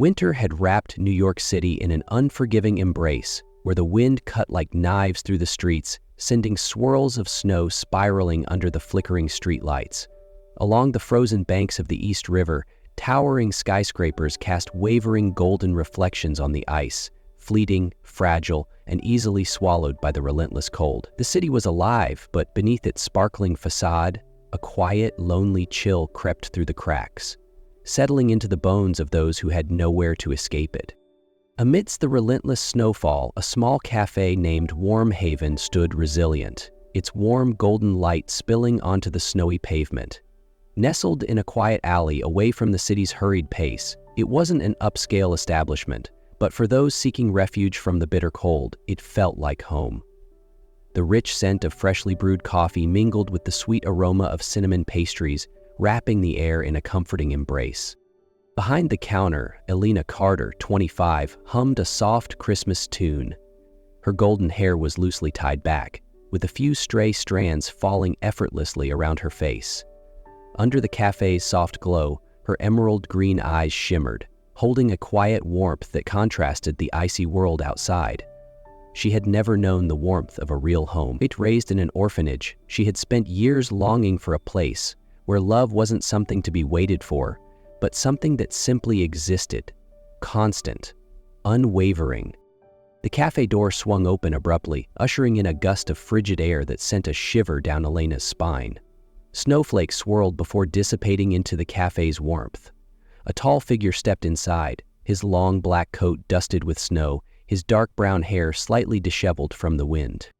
Winter had wrapped New York City in an unforgiving embrace where the wind cut like knives through the streets, sending swirls of snow spiraling under the flickering streetlights. Along the frozen banks of the East River, towering skyscrapers cast wavering golden reflections on the ice, fleeting, fragile, and easily swallowed by the relentless cold. The city was alive, but beneath its sparkling facade, a quiet, lonely chill crept through the cracks, settling into the bones of those who had nowhere to escape it. Amidst the relentless snowfall, a small café named Warm Haven stood resilient, its warm golden light spilling onto the snowy pavement. Nestled in a quiet alley away from the city's hurried pace, it wasn't an upscale establishment, but for those seeking refuge from the bitter cold, it felt like home. The rich scent of freshly brewed coffee mingled with the sweet aroma of cinnamon pastries, wrapping the air in a comforting embrace. Behind the counter, Elena Carter, 25, hummed a soft Christmas tune. Her golden hair was loosely tied back, with a few stray strands falling effortlessly around her face. Under the cafe's soft glow, her emerald green eyes shimmered, holding a quiet warmth that contrasted the icy world outside. She had never known the warmth of a real home. Raised in an orphanage, she had spent years longing for a place where love wasn't something to be waited for, but something that simply existed, constant, unwavering. The cafe door swung open abruptly, ushering in a gust of frigid air that sent a shiver down Elena's spine. Snowflakes swirled before dissipating into the cafe's warmth. A tall figure stepped inside, his long black coat dusted with snow, his dark brown hair slightly disheveled from the wind.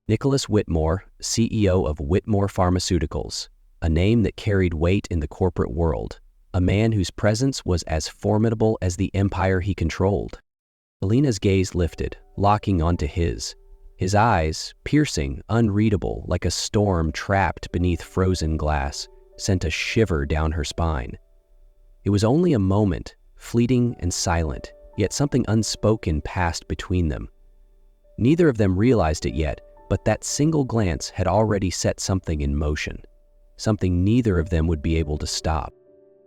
Nicholas Whitmore, CEO of Whitmore Pharmaceuticals, a name that carried weight in the corporate world, a man whose presence was as formidable as the empire he controlled. Elena's gaze lifted, locking onto his eyes, piercing, unreadable, like a storm trapped beneath frozen glass, sent a shiver down her spine. It was only a moment, fleeting and silent, yet something unspoken passed between them. Neither of them realized it yet, but that single glance had already set something in motion, something neither of them would be able to stop.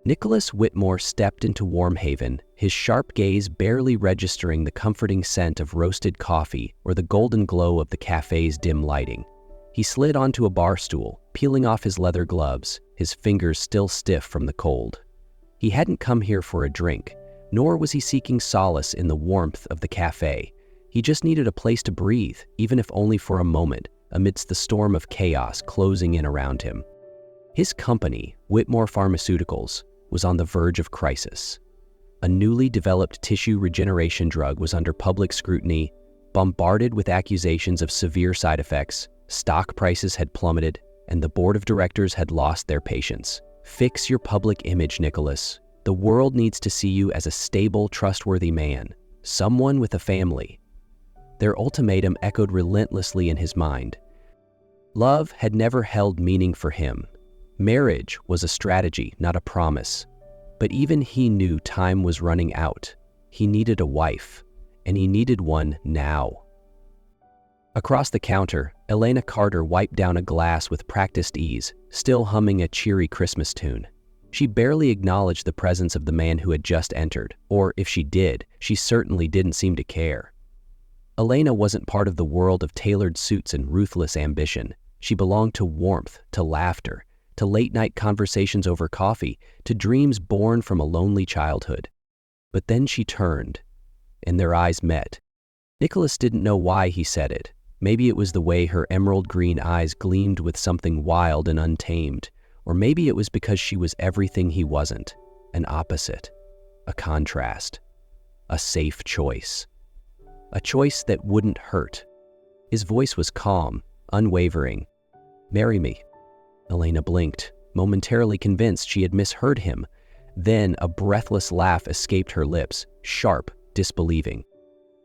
Nicholas Whitmore stepped into Warm Haven, his sharp gaze barely registering the comforting scent of roasted coffee or the golden glow of the cafe's dim lighting. He slid onto a bar stool, peeling off his leather gloves, his fingers still stiff from the cold. He hadn't come here for a drink, nor was he seeking solace in the warmth of the cafe. He just needed a place to breathe, even if only for a moment, amidst the storm of chaos closing in around him. His company, Whitmore Pharmaceuticals, was on the verge of crisis. A newly developed tissue regeneration drug was under public scrutiny, bombarded with accusations of severe side effects, stock prices had plummeted, and the board of directors had lost their patience. Fix your public image, Nicholas. The world needs to see you as a stable, trustworthy man, someone with a family. Their ultimatum echoed relentlessly in his mind. Love had never held meaning for him. Marriage was a strategy, not a promise. But even he knew time was running out. He needed a wife, and he needed one now. Across the counter, Elena Carter wiped down a glass with practiced ease, still humming a cheery Christmas tune. She barely acknowledged the presence of the man who had just entered, or if she did, she certainly didn't seem to care. Elena wasn't part of the world of tailored suits and ruthless ambition. She belonged to warmth, to laughter, to late-night conversations over coffee, to dreams born from a lonely childhood. But then she turned, and their eyes met. Nicholas didn't know why he said it. Maybe it was the way her emerald green eyes gleamed with something wild and untamed, or maybe it was because she was everything he wasn't, an opposite, a contrast, a safe choice. A choice that wouldn't hurt. His voice was calm, unwavering. "Marry me." Elena blinked, momentarily convinced she had misheard him. Then a breathless laugh escaped her lips, sharp, disbelieving.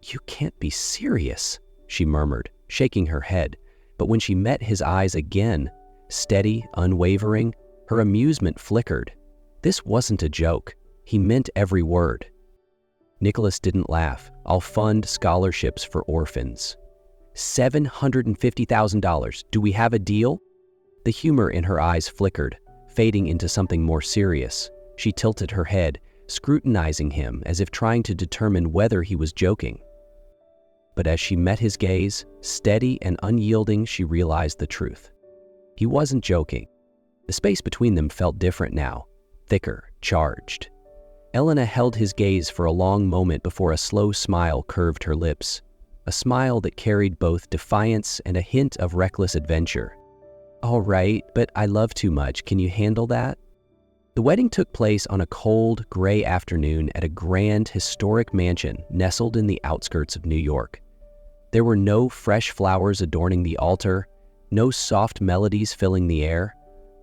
"You can't be serious," she murmured, shaking her head. But when she met his eyes again, steady, unwavering, her amusement flickered. This wasn't a joke. He meant every word. Nicholas didn't laugh. "I'll fund scholarships for orphans." $750,000. Do we have a deal? The humor in her eyes flickered, fading into something more serious. She tilted her head, scrutinizing him as if trying to determine whether he was joking. But as she met his gaze, steady and unyielding, she realized the truth. He wasn't joking. The space between them felt different now, thicker, charged. Elena held his gaze for a long moment before a slow smile curved her lips, a smile that carried both defiance and a hint of reckless adventure. "All right, but I love too much. Can you handle that?" The wedding took place on a cold, gray afternoon at a grand, historic mansion nestled in the outskirts of New York. There were no fresh flowers adorning the altar, no soft melodies filling the air,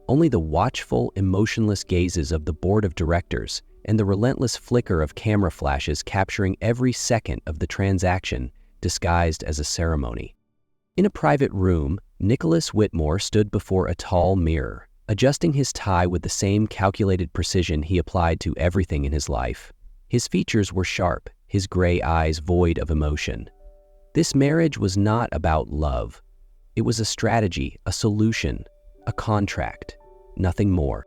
only the watchful, emotionless gazes of the board of directors and the relentless flicker of camera flashes capturing every second of the transaction disguised as a ceremony. In a private room, Nicholas Whitmore stood before a tall mirror, adjusting his tie with the same calculated precision he applied to everything in his life. His features were sharp, his gray eyes void of emotion. This marriage was not about love. It was a strategy, a solution, a contract, nothing more.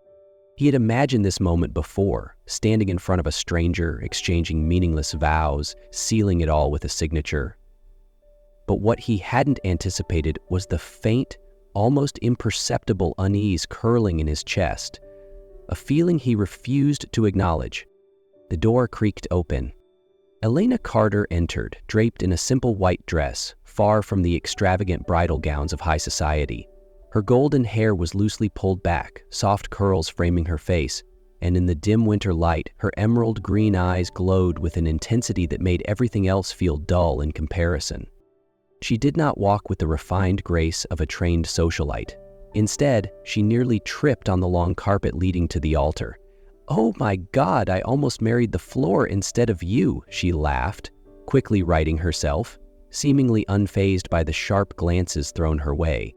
He had imagined this moment before, standing in front of a stranger, exchanging meaningless vows, sealing it all with a signature. But what he hadn't anticipated was the faint, almost imperceptible unease curling in his chest, a feeling he refused to acknowledge. The door creaked open. Elena Carter entered, draped in a simple white dress, far from the extravagant bridal gowns of high society. Her golden hair was loosely pulled back, soft curls framing her face, and in the dim winter light, her emerald green eyes glowed with an intensity that made everything else feel dull in comparison. She did not walk with the refined grace of a trained socialite. Instead, she nearly tripped on the long carpet leading to the altar. "Oh my God, I almost married the floor instead of you," she laughed, quickly righting herself, seemingly unfazed by the sharp glances thrown her way.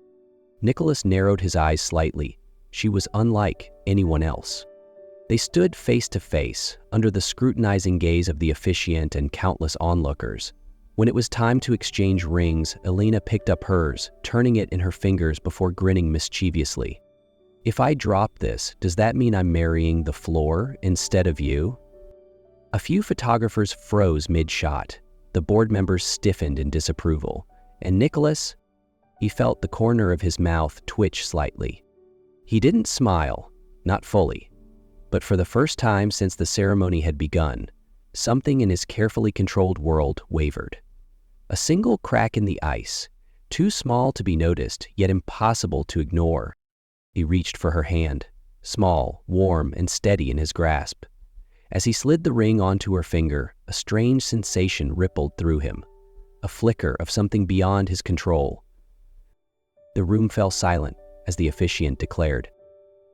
Nicholas narrowed his eyes slightly. She was unlike anyone else. They stood face to face, under the scrutinizing gaze of the officiant and countless onlookers. When it was time to exchange rings, Elena picked up hers, turning it in her fingers before grinning mischievously. "If I drop this, does that mean I'm marrying the floor instead of you?" A few photographers froze mid-shot. The board members stiffened in disapproval. And Nicholas? He felt the corner of his mouth twitch slightly. He didn't smile, not fully. But for the first time since the ceremony had begun, something in his carefully controlled world wavered. A single crack in the ice, too small to be noticed, yet impossible to ignore. He reached for her hand, small, warm, and steady in his grasp. As he slid the ring onto her finger, a strange sensation rippled through him, a flicker of something beyond his control. The room fell silent as the officiant declared,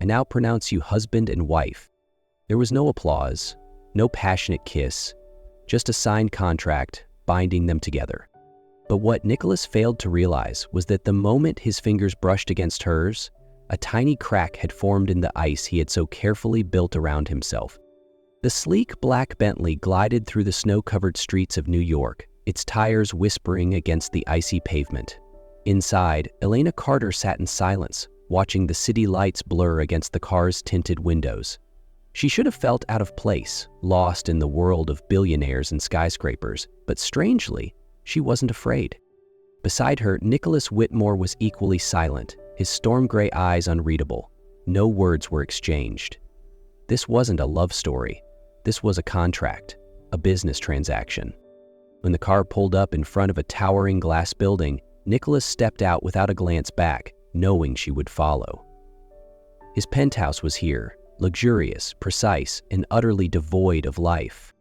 "I now pronounce you husband and wife." There was no applause, no passionate kiss, just a signed contract binding them together. But what Nicholas failed to realize was that the moment his fingers brushed against hers, a tiny crack had formed in the ice he had so carefully built around himself. The sleek black Bentley glided through the snow-covered streets of New York, its tires whispering against the icy pavement. Inside, Elena Carter sat in silence, watching the city lights blur against the car's tinted windows. She should have felt out of place, lost in the world of billionaires and skyscrapers, but strangely, she wasn't afraid. Beside her, Nicholas Whitmore was equally silent, his storm-gray eyes unreadable. No words were exchanged. This wasn't a love story. This was a contract, a business transaction. When the car pulled up in front of a towering glass building, Nicholas stepped out without a glance back, knowing she would follow. His penthouse was here, luxurious, precise, and utterly devoid of life.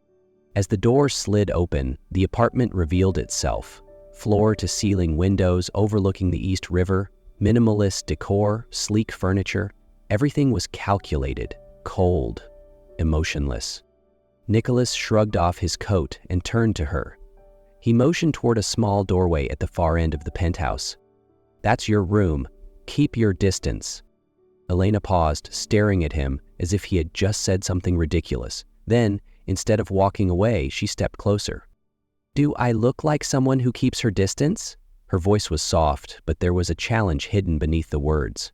As the door slid open, the apartment revealed itself. Floor-to-ceiling windows overlooking the East River, minimalist decor, sleek furniture, everything was calculated, cold, emotionless. Nicholas shrugged off his coat and turned to her. He motioned toward a small doorway at the far end of the penthouse. "That's your room. Keep your distance." Elena paused, staring at him as if he had just said something ridiculous. Then, instead of walking away, she stepped closer. "Do I look like someone who keeps her distance?" Her voice was soft, but there was a challenge hidden beneath the words.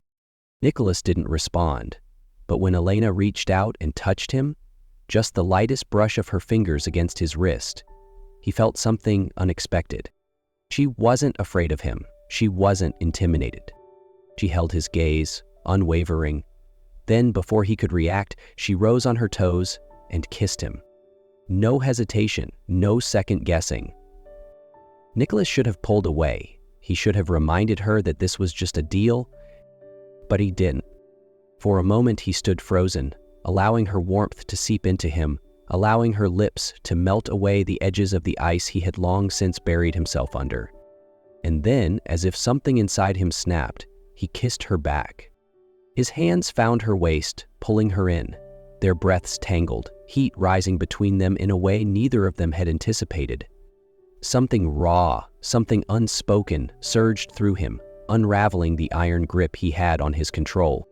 Nicholas didn't respond, but when Elena reached out and touched him, just the lightest brush of her fingers against his wrist. He felt something unexpected. She wasn't afraid of him. She wasn't intimidated. She held his gaze, unwavering. Then, before he could react, she rose on her toes and kissed him. No hesitation, no second guessing. Nicholas should have pulled away. He should have reminded her that this was just a deal, but he didn't. For a moment he stood frozen, allowing her warmth to seep into him, allowing her lips to melt away the edges of the ice he had long since buried himself under. And then, as if something inside him snapped, he kissed her back. His hands found her waist, pulling her in. Their breaths tangled, heat rising between them in a way neither of them had anticipated. Something raw, something unspoken, surged through him, unraveling the iron grip he had on his control.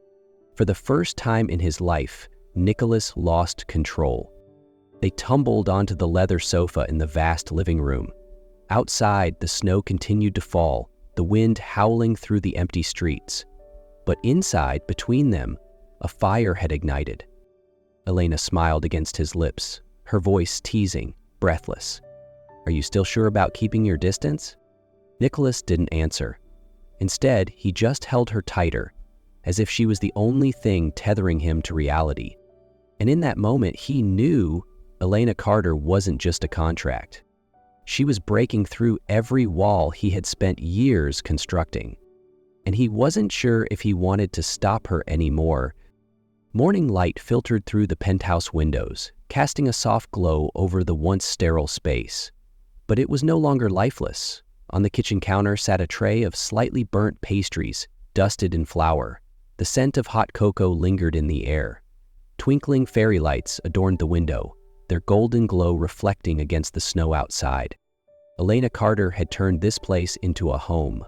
For the first time in his life, Nicholas lost control. They tumbled onto the leather sofa in the vast living room. Outside, the snow continued to fall, the wind howling through the empty streets. But inside, between them, a fire had ignited. Elena smiled against his lips, her voice teasing, breathless. "Are you still sure about keeping your distance?" Nicholas didn't answer. Instead, he just held her tighter, as if she was the only thing tethering him to reality. And in that moment, he knew Elena Carter wasn't just a contract. She was breaking through every wall he had spent years constructing. And he wasn't sure if he wanted to stop her anymore. Morning light filtered through the penthouse windows, casting a soft glow over the once sterile space. But it was no longer lifeless. On the kitchen counter sat a tray of slightly burnt pastries, dusted in flour. The scent of hot cocoa lingered in the air. Twinkling fairy lights adorned the window, their golden glow reflecting against the snow outside. Elena Carter had turned this place into a home.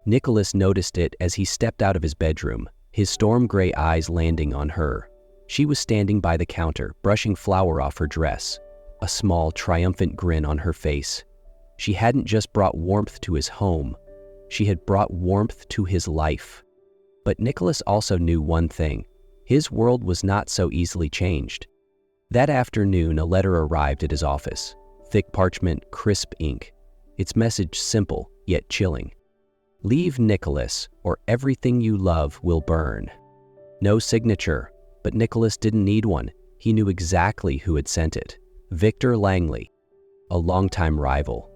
Nicholas noticed it as he stepped out of his bedroom, his storm gray eyes landing on her. She was standing by the counter, brushing flour off her dress, a small, triumphant grin on her face. She hadn't just brought warmth to his home, she had brought warmth to his life. But Nicholas also knew one thing: his world was not so easily changed. That afternoon, a letter arrived at his office. Thick parchment, crisp ink. Its message simple, yet chilling. "Leave Nicholas, or everything you love will burn." No signature, but Nicholas didn't need one. He knew exactly who had sent it. Victor Langley, a longtime rival.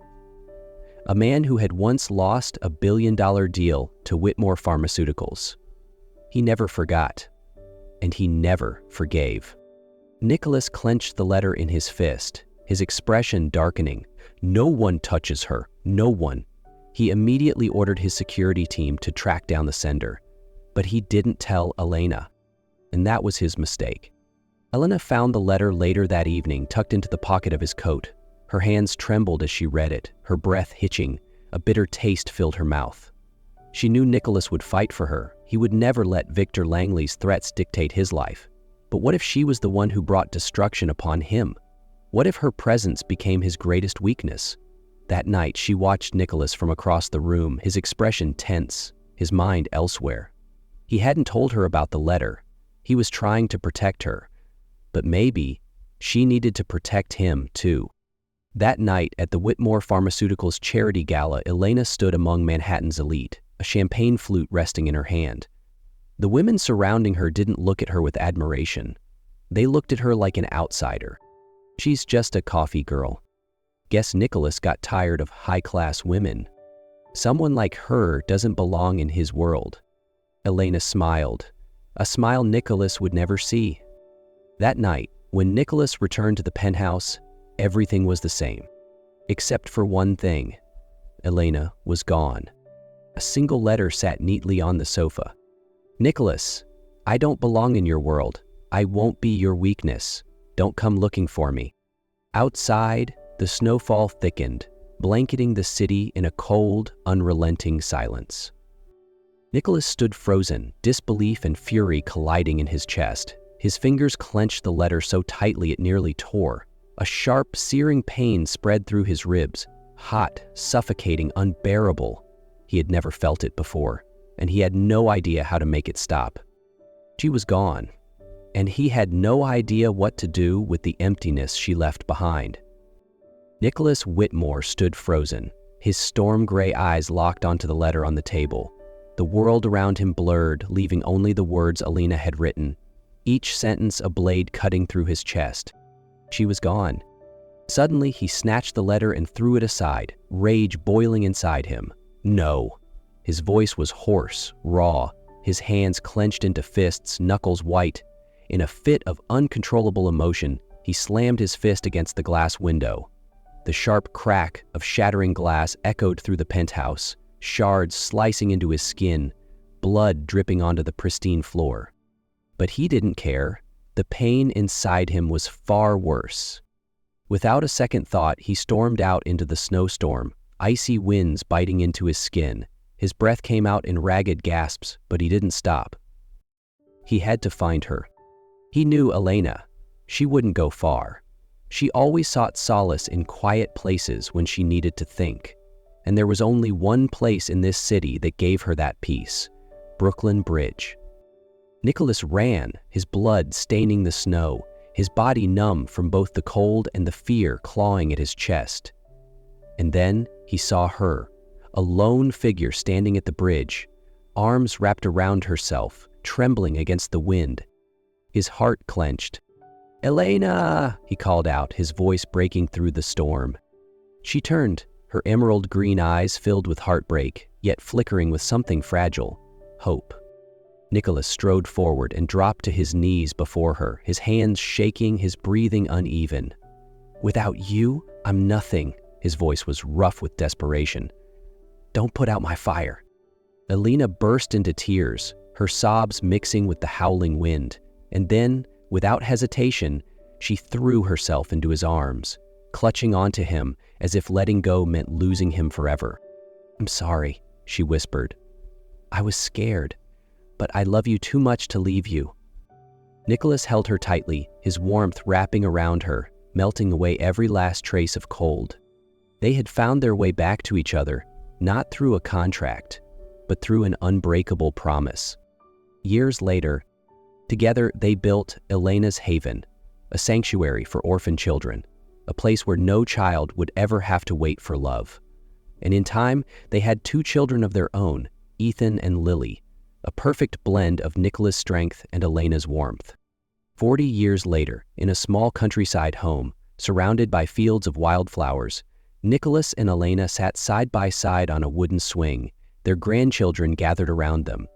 A man who had once lost a billion-dollar deal to Whitmore Pharmaceuticals. He never forgot, and he never forgave. Nicholas clenched the letter in his fist, his expression darkening. No one touches her, no one. He immediately ordered his security team to track down the sender, but he didn't tell Elena, and that was his mistake. Elena found the letter later that evening, tucked into the pocket of his coat. Her hands trembled as she read it, her breath hitching. A bitter taste filled her mouth. She knew Nicholas would fight for her. He would never let Victor Langley's threats dictate his life. But what if she was the one who brought destruction upon him? What if her presence became his greatest weakness? That night, she watched Nicholas from across the room, his expression tense, his mind elsewhere. He hadn't told her about the letter. He was trying to protect her. But maybe she needed to protect him, too. That night, at the Whitmore Pharmaceuticals charity gala, Elena stood among Manhattan's elite, a champagne flute resting in her hand. The women surrounding her didn't look at her with admiration. They looked at her like an outsider. She's just a coffee girl. Guess Nicholas got tired of high-class women. Someone like her doesn't belong in his world. Elena smiled, a smile Nicholas would never see. That night, when Nicholas returned to the penthouse, everything was the same. Except for one thing. Elena was gone. A single letter sat neatly on the sofa. "Nicholas, I don't belong in your world. I won't be your weakness. Don't come looking for me." Outside, the snowfall thickened, blanketing the city in a cold, unrelenting silence. Nicholas stood frozen, disbelief and fury colliding in his chest. His fingers clenched the letter so tightly it nearly tore. A sharp, searing pain spread through his ribs, hot, suffocating, unbearable. He had never felt it before, and he had no idea how to make it stop. She was gone. and he had no idea what to do with the emptiness she left behind. Nicholas Whitmore stood frozen, his storm-gray eyes locked onto the letter on the table. The world around him blurred, leaving only the words Elena had written, each sentence a blade cutting through his chest. She was gone. Suddenly, he snatched the letter and threw it aside, rage boiling inside him. No. His voice was hoarse, raw, his hands clenched into fists, knuckles white. In a fit of uncontrollable emotion, he slammed his fist against the glass window. The sharp crack of shattering glass echoed through the penthouse, shards slicing into his skin, blood dripping onto the pristine floor. But he didn't care. The pain inside him was far worse. Without a second thought, he stormed out into the snowstorm, icy winds biting into his skin. His breath came out in ragged gasps, but he didn't stop. He had to find her. He knew Elena. She wouldn't go far. She always sought solace in quiet places when she needed to think. And there was only one place in this city that gave her that peace: Brooklyn Bridge. Nicholas ran, his blood staining the snow, his body numb from both the cold and the fear clawing at his chest. And then he saw her, a lone figure standing at the bridge, arms wrapped around herself, trembling against the wind. His heart clenched. "Elena!" he called out, his voice breaking through the storm. She turned, her emerald green eyes filled with heartbreak, yet flickering with something fragile: hope. Nicholas strode forward and dropped to his knees before her, his hands shaking, his breathing uneven. "Without you, I'm nothing." His voice was rough with desperation. "Don't put out my fire." Elena burst into tears, her sobs mixing with the howling wind, and then, without hesitation, she threw herself into his arms, clutching onto him as if letting go meant losing him forever. "I'm sorry," she whispered. "I was scared, but I love you too much to leave you." Nicholas held her tightly, his warmth wrapping around her, melting away every last trace of cold. They had found their way back to each other, not through a contract, but through an unbreakable promise. Years later, together they built Elena's Haven, a sanctuary for orphan children, a place where no child would ever have to wait for love. And in time, they had 2 children of their own, Ethan and Lily, a perfect blend of Nicholas' strength and Elena's warmth. 40 years later, in a small countryside home, surrounded by fields of wildflowers, Nicholas and Elena sat side by side on a wooden swing, their grandchildren gathered around them.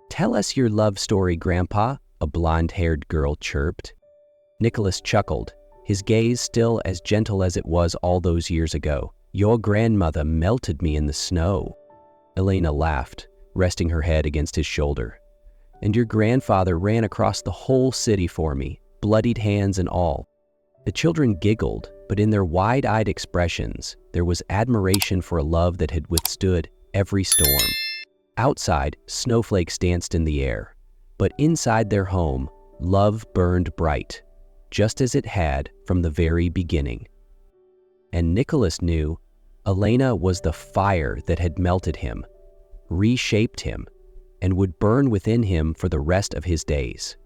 "Tell us your love story, Grandpa," a blonde-haired girl chirped. Nicholas chuckled, his gaze still as gentle as it was all those years ago. "Your grandmother melted me in the snow." Elena laughed, resting her head against his shoulder. "And your grandfather ran across the whole city for me, bloodied hands and all." The children giggled, but in their wide-eyed expressions, there was admiration for a love that had withstood every storm. Outside, snowflakes danced in the air, but inside their home, love burned bright, just as it had from the very beginning. And Nicholas knew Elena was the fire that had melted him, reshaped him, and would burn within him for the rest of his days.